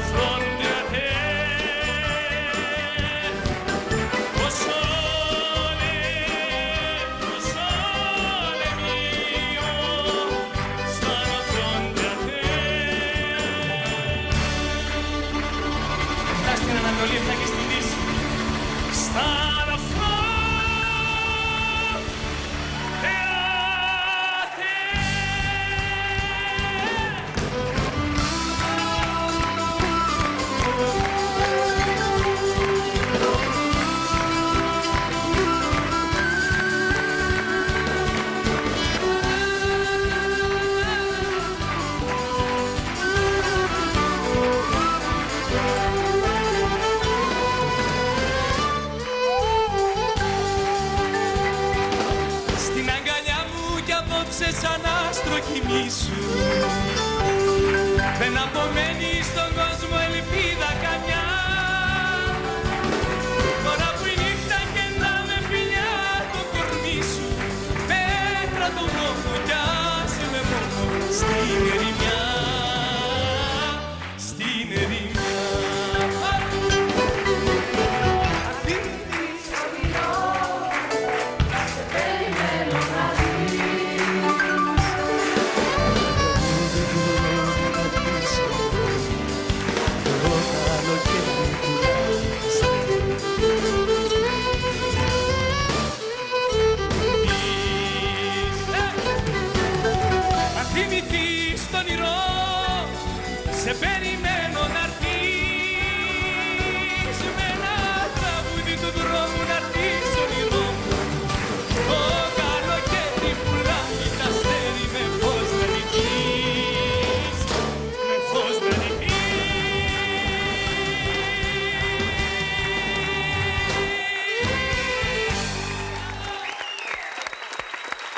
fronte a te, o sole mio, stavo fronte a te. Αυτά στην Ανατολή, αυτά και στη Δύση. Stavo fronte a te. Στην αγκαλιά μου κι απόψε σαν άστρο κοιμήσου. Δεν απομένει στον κόσμο ελπίδα καμιά. Τώρα που η νύχτα κεντά με φιλιά το κορμί σου, πέτρα τον νόμο κι άσε με μόνο στην ερημιά, στην ερημιά. Αν θυμηθείς το όνειρο, σε περιμένω.